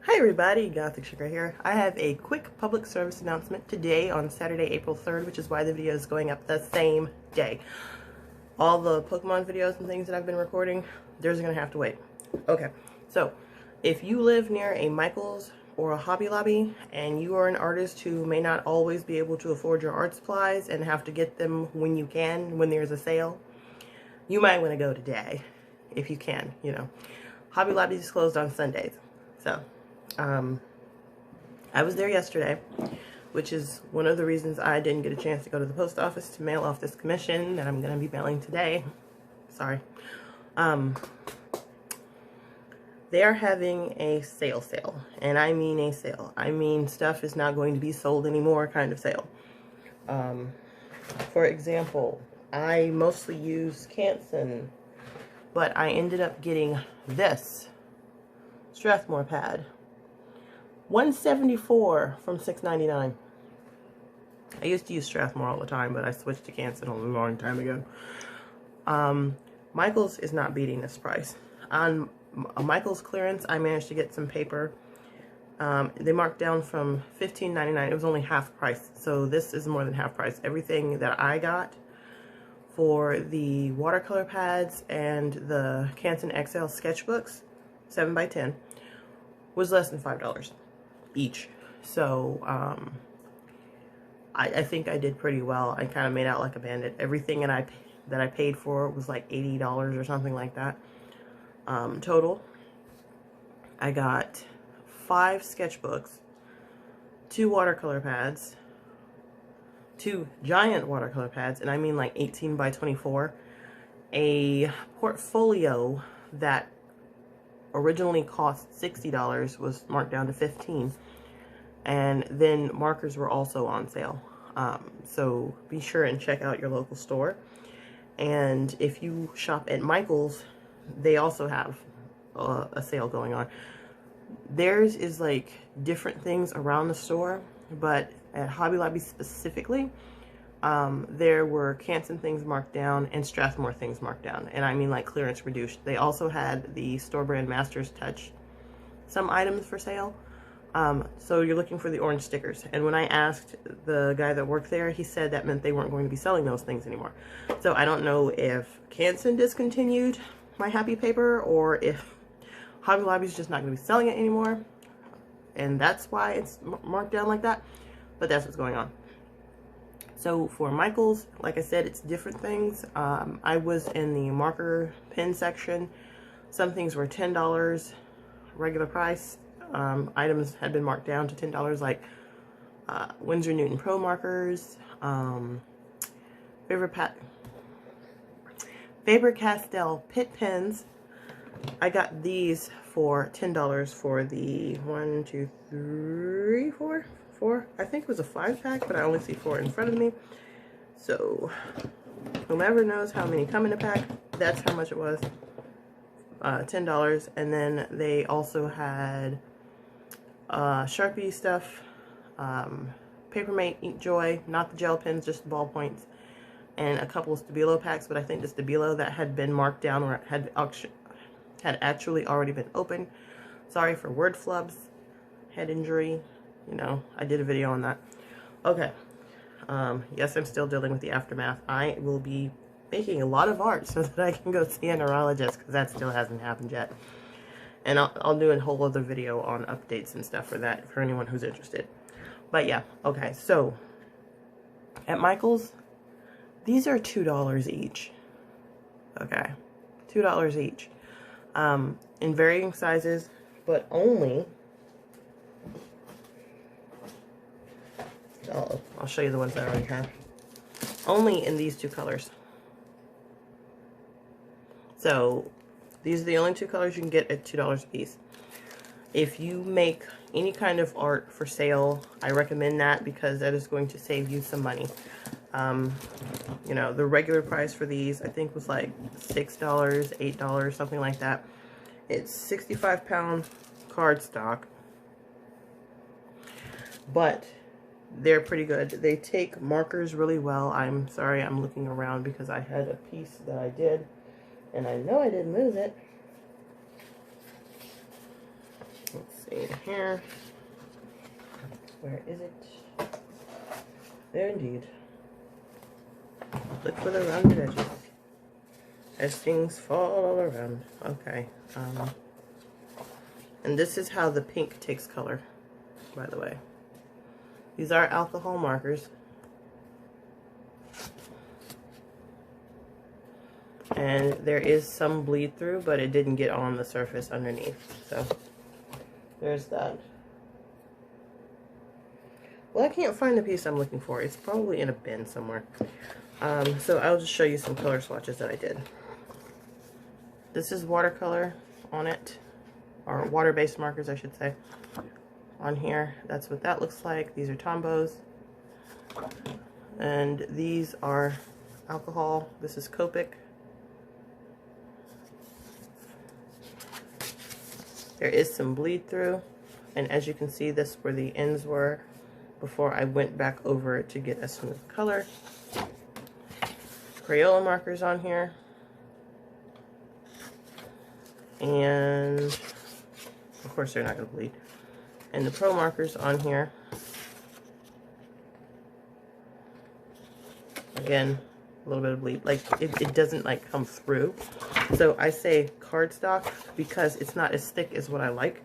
Hi everybody, Gothic Sugar here. I have a quick public service announcement today on Saturday, April 3rd, which is why the video is going up the same day. All the Pokemon videos and things that I've been recording, they're just going to have to wait. Okay, so if you live near a Michael's or a Hobby Lobby and you are an artist who may not always be able to afford your art supplies and have to get them when you can, when there's a sale, you might want to go today if you can, you know. Hobby Lobby is closed on Sundays, so I was there yesterday, which is one of the reasons I didn't get a chance to go to the post office to mail off this commission that I'm going to be mailing today. Sorry. They are having a sale, and I mean a sale. I mean stuff is not going to be sold anymore kind of sale. For example, I mostly use Canson, but I ended up getting this Strathmore pad. $174 from $6.99. I used to use Strathmore all the time, but I switched to Canson a long time ago. Michael's is not beating this price. On Michael's clearance, I managed to get some paper. They marked down from $15.99. It was only half price, so this is more than half price. Everything that I got for the watercolor pads and the Canson XL sketchbooks, 7x10, was less than $5 each. So I think I did pretty well. I kind of made out like a bandit. Everything that I paid for was like $80 or something like that. Total, I got 5 sketchbooks, 2 watercolor pads, 2 giant watercolor pads, and I mean like 18x24, a portfolio that originally cost $60 was marked down to $15, and then markers were also on sale. So be sure and check out your local store. And if you shop at Michael's, they also have a sale going on. Theirs is like different things around the store, but at Hobby Lobby specifically, there were Canson things marked down and Strathmore things marked down, and I mean like clearance reduced. They also had the store brand Master's Touch, some items for sale. So you're looking for the orange stickers, and when I asked the guy that worked there, he said that meant they weren't going to be selling those things anymore. So I don't know if Canson discontinued my happy paper or if Hobby Lobby's just not going to be selling it anymore, and that's why it's marked down like that. But that's what's going on. So for Michael's, like I said, it's different things. I was in the marker pen section. Some things were $10 regular price. Items had been marked down to $10, like Winsor Newton Pro markers, Faber-Castell Pitt pens. I got these for $10 for the 1, 2, 3, 4. I think it was a 5-pack, but I only see 4 in front of me. So whomever knows how many come in a pack, that's how much it was. $10. And then they also had Sharpie stuff, Papermate Ink Joy, not the gel pens, just the ballpoints, and a couple of Stabilo packs, but I think the Stabilo that had been marked down or had actually already been opened. Sorry for word flubs, head injury. You know, I did a video on that. Okay. Yes, I'm still dealing with the aftermath. I will be making a lot of art so that I can go see a neurologist, because that still hasn't happened yet. And I'll do a whole other video on updates and stuff for that, for anyone who's interested. But yeah, okay. So, at Michael's, these are $2 each. Okay. $2 each. In varying sizes, but only... I'll show you the ones that I already have. Only in these 2 colors. So these are the only 2 colors you can get at $2 a piece. If you make any kind of art for sale, I recommend that, because that is going to save you some money. You know, the regular price for these I think was like $6, $8, something like that. It's 65-pound cardstock, but they're pretty good. They take markers really well. I'm sorry, I'm looking around because I had a piece that I did, and I know I didn't lose it. Let's see here. Where is it? There indeed. Look for the rounded edges as things fall all around. Okay. And this is how the pink takes color, by the way. These are alcohol markers. And there is some bleed through, but it didn't get on the surface underneath. So there's that. Well, I can't find the piece I'm looking for. It's probably in a bin somewhere. So I'll just show you some color swatches that I did. This is watercolor on it, or water-based markers, I should say. On here, that's what that looks like. These are Tombos. And these are alcohol. This is Copic. There is some bleed through, and as you can see, this is where the ends were before I went back over it to get a smooth color. Crayola markers on here. And of course they're not going to bleed. And the Pro markers on here. Again, a little bit of bleed. Like, it doesn't like come through. So I say cardstock because it's not as thick as what I like.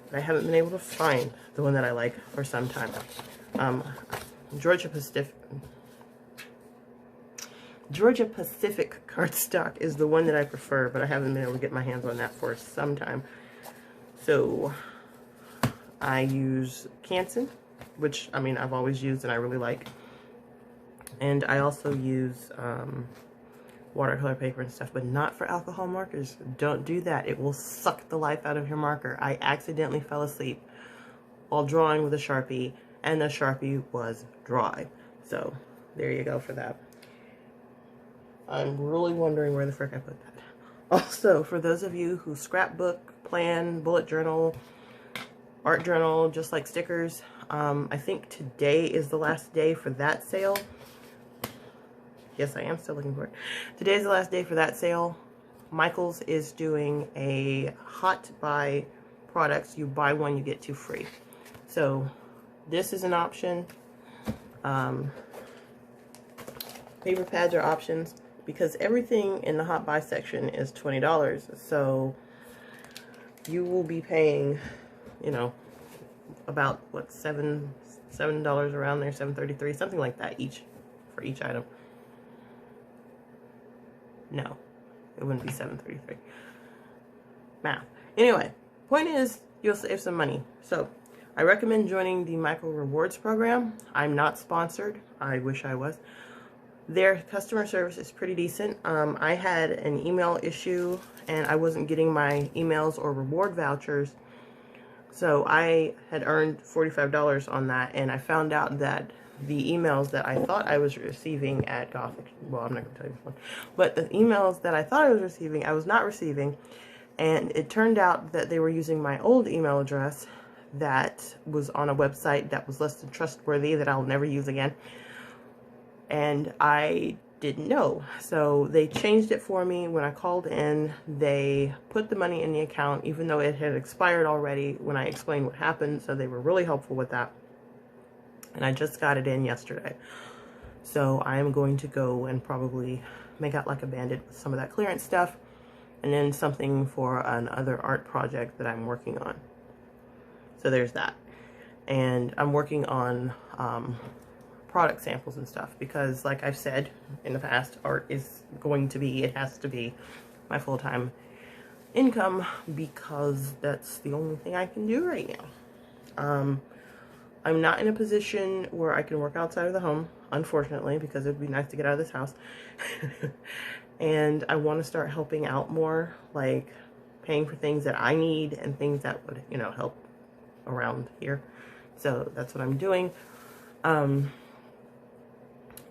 But I haven't been able to find the one that I like for some time. Georgia Pacific cardstock is the one that I prefer, but I haven't been able to get my hands on that for some time. So I use Canson, which, I mean, I've always used and I really like. And I also use watercolor paper and stuff, but not for alcohol markers. Don't do that. It will suck the life out of your marker. I accidentally fell asleep while drawing with a Sharpie, and the Sharpie was dry. So there you go for that. I'm really wondering where the frick I put that. Also, for those of you who scrapbook, plan, bullet journal, art journal, just like stickers, I think today is the last day for that sale. Yes, I am still looking for it. Today's the last day for that sale. Michael's is doing a hot buy products. You buy one, you get two free. So this is an option. Paper pads are options because everything in the hot buy section is $20. So you will be paying, you know, about what, $7 around there, $7.33, something like that each for each item. No, it wouldn't be $7.33. Math. Anyway, point is, you'll save some money. So I recommend joining the Michael Rewards program. I'm not sponsored. I wish I was. Their customer service is pretty decent. I had an email issue and I wasn't getting my emails or reward vouchers. So I had earned $45 on that, and I found out that the emails that I thought I was receiving at Gothic, well, I'm not going to tell you which one, but the emails that I thought I was receiving, I was not receiving, and it turned out that they were using my old email address that was on a website that was less than trustworthy that I'll never use again, and I didn't know. So they changed it for me. When I called in, they put the money in the account, even though it had expired already when I explained what happened, so they were really helpful with that. And I just got it in yesterday. So I am going to go and probably make out like a bandit with some of that clearance stuff, and then something for another art project that I'm working on. So there's that. And I'm working on product samples and stuff because, like I've said in the past, art is going to be, it has to be my full-time income because that's the only thing I can do right now. I'm not in a position where I can work outside of the home, unfortunately, because it'd be nice to get out of this house. And I want to start helping out more, like paying for things that I need and things that would, you know, help around here. So that's what I'm doing.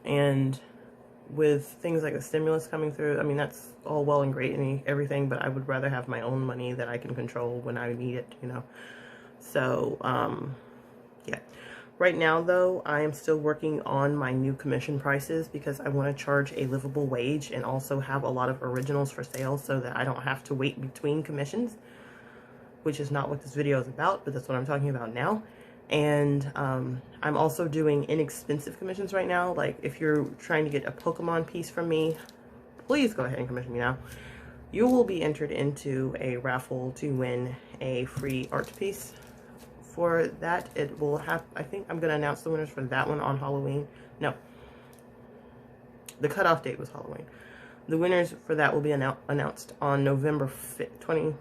And with things like the stimulus coming through, I mean, that's all well and great and everything, but I would rather have my own money that I can control when I need it, you know. So, yeah. Right now, though, I am still working on my new commission prices because I want to charge a livable wage and also have a lot of originals for sale so that I don't have to wait between commissions. which is not what this video is about, but that's what I'm talking about now. And I'm also doing inexpensive commissions right now. Like, if you're trying to get a Pokemon piece from me, please go ahead and commission me now. You will be entered into a raffle to win a free art piece. For that, it will have, I think I'm going to announce the winners for that one on Halloween. No, the cutoff date was Halloween. The winners for that will be announced on November 5th,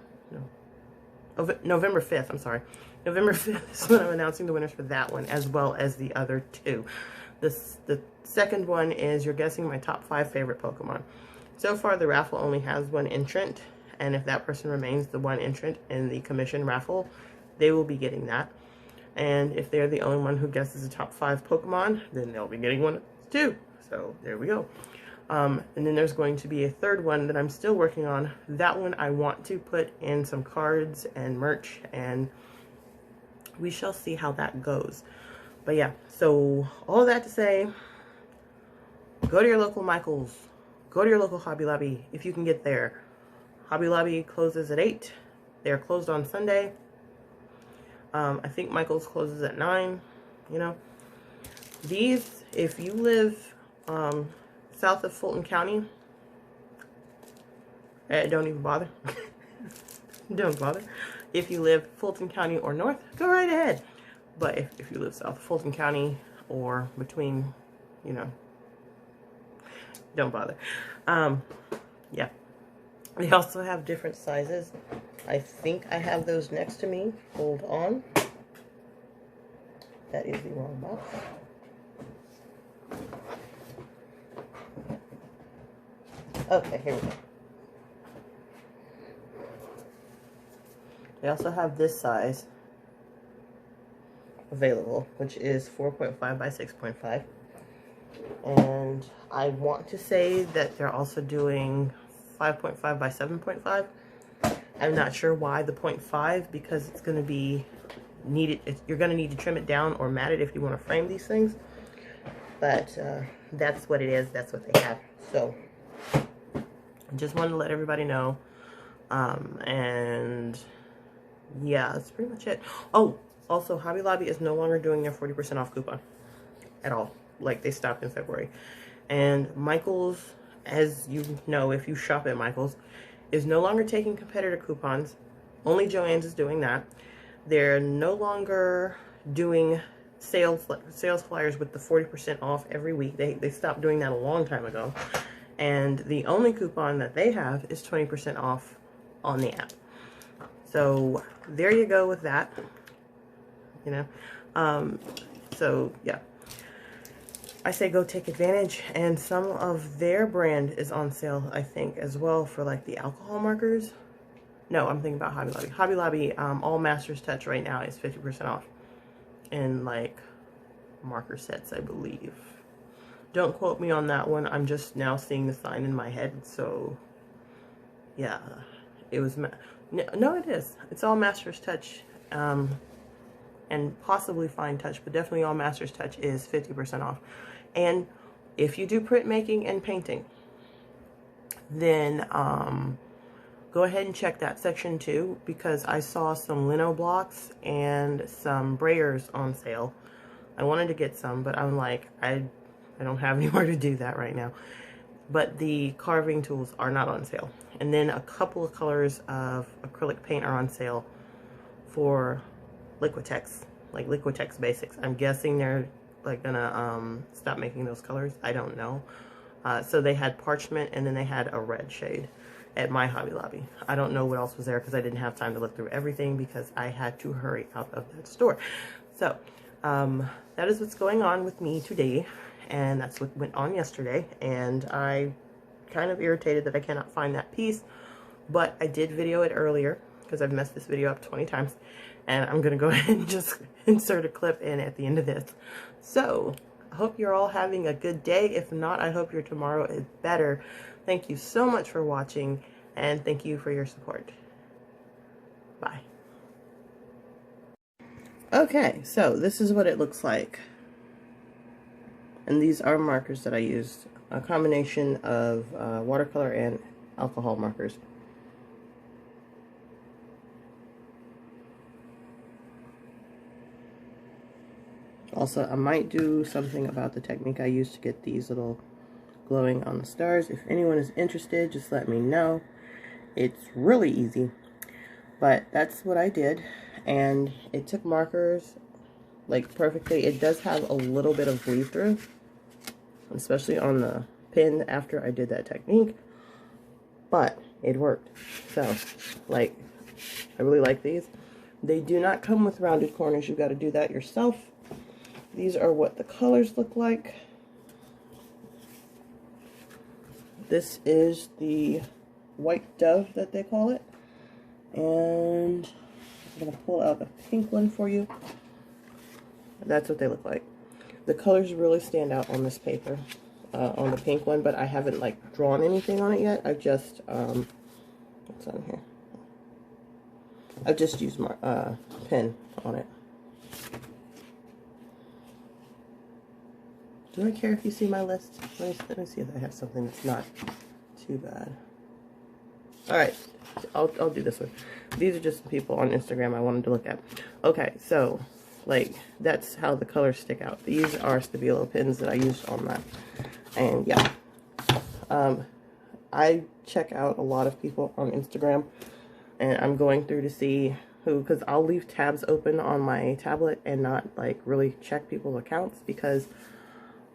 November 5th, I'm sorry. November 5th is when I'm announcing the winners for that one, as well as the other two. The second one is you're guessing my top 5 favorite Pokemon. So far, the raffle only has 1 entrant, and if that person remains the 1 entrant in the commission raffle, they will be getting that. And if they're the only one who guesses the top 5 Pokemon, then they'll be getting one too. So there we go. And then there's going to be a third one that I'm still working on. That one I want to put in some cards and merch, and we shall see how that goes. But yeah, so all that to say, go to your local Michael's. Go to your local Hobby Lobby if you can get there. Hobby Lobby closes at 8. They are closed on Sunday. I think Michael's closes at 9. You know, these, if you live south of Fulton County, don't even bother. Don't bother. If you live Fulton County or north, go right ahead. But if you live south of Fulton County or between, you know, don't bother. Yeah. They also have different sizes. I think I have those next to me. Hold on. That is the wrong box. Okay, here we go. They also have this size available, which is 4.5 by 6.5. And I want to say that they're also doing 5.5 by 7.5. I'm not sure why the 0.5, because it's going to be needed. You're going to need to trim it down or mat it if you want to frame these things. But that's what it is. That's what they have. So I just wanted to let everybody know. And yeah, that's pretty much it. Oh, also Hobby Lobby is no longer doing their 40% off coupon at all. Like, they stopped in February. And Michael's, as you know, if you shop at Michael's, is no longer taking competitor coupons. Only Joann's is doing that. They're no longer doing sales flyers with the 40% off every week. They stopped doing that a long time ago. And the only coupon that they have is 20% off on the app. So there you go with that. You know, so yeah. I say go take advantage, and some of their brand is on sale, I think, as well, for like the alcohol markers. No, I'm thinking about Hobby Lobby. Hobby Lobby, all Master's Touch right now is 50% off in like marker sets, I believe. Don't quote me on that one. I'm just now seeing the sign in my head, so yeah, it was. No, it is. It's all Master's Touch, and possibly Fine Touch, but definitely all Master's Touch is 50% off. And if you do printmaking and painting, then go ahead and check that section too, because I saw some lino blocks and some brayers on sale. I wanted to get some, but I'm like, I don't have anywhere to do that right now. But the carving tools are not on sale. And then a couple of colors of acrylic paint are on sale for Liquitex, like Liquitex Basics. I'm guessing they're like gonna stop making those colors. I don't know. So they had parchment, and then they had a red shade at my Hobby Lobby. I don't know what else was there because I didn't have time to look through everything because I had to hurry out of that store. So that is what's going on with me today, and that's what went on yesterday. And I kind of irritated that I cannot find that piece, but I did video it earlier because I've messed this video up 20 times. And I'm going to go ahead and just insert a clip in at the end of this. So, I hope you're all having a good day. If not, I hope your tomorrow is better. Thank you so much for watching, and thank you for your support. Bye. Okay, so this is what it looks like. And these are markers that I used. A combination of watercolor and alcohol markers. Also, I might do something about the technique I used to get these little glowing on the stars. If anyone is interested, just let me know. It's really easy. But that's what I did. And it took markers like perfectly. It does have a little bit of bleed through, especially on the pin after I did that technique. But it worked. So, like, I really like these. They do not come with rounded corners. You've got to do that yourself. These are what the colors look like. This is the white dove that they call it. And I'm going to pull out the pink one for you. That's what they look like. The colors really stand out on this paper, on the pink one, but I haven't like drawn anything on it yet. I've just, what's on here? I've just used my pen on it. Do I care if you see my list? Let me see if I have something that's not too bad. Alright, I'll do this one. These are just some people on Instagram I wanted to look at. Okay, so, like, that's how the colors stick out. These are Stabilo pins that I used on that. And, yeah. I check out a lot of people on Instagram. And I'm going through to see who, because I'll leave tabs open on my tablet and not, like, really check people's accounts. Because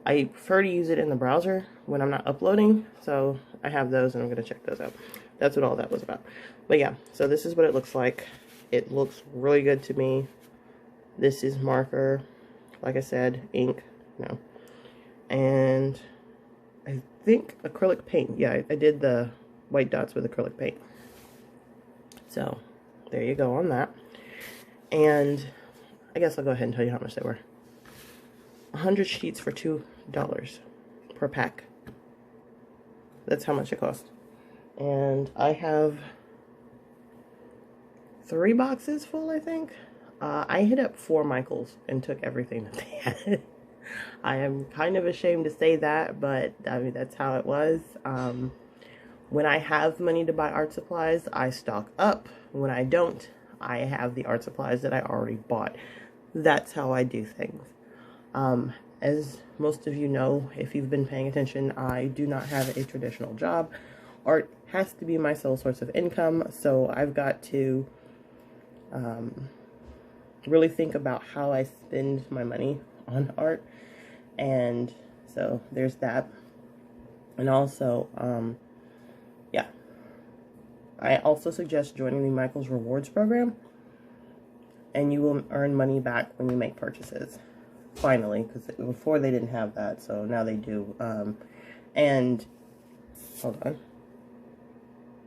I prefer to use it in the browser when I'm not uploading. So, I have those and I'm going to check those out. That's what all that was about. But yeah, so this is what it looks like. It looks really good to me. This is marker, like I said, ink, no. And I think acrylic paint. Yeah, I did the white dots with acrylic paint. So, there you go on that. And I guess I'll go ahead and tell you how much they were. 100 sheets for $2 per pack. That's how much it cost. And I have 3 boxes full, I think. I hit up 4 Michaels and took everything that they had. I am kind of ashamed to say that, but I mean, that's how it was. When I have money to buy art supplies, I stock up. When I don't, I have the art supplies that I already bought. That's how I do things. As most of you know, if you've been paying attention, I do not have a traditional job. Art has to be my sole source of income, so I've got to really think about how I spend my money on art. And so there's that. And also, yeah, I also suggest joining the Michaels Rewards program, and you will earn money back when you make purchases. Finally, because before they didn't have that, so now they do. And hold on.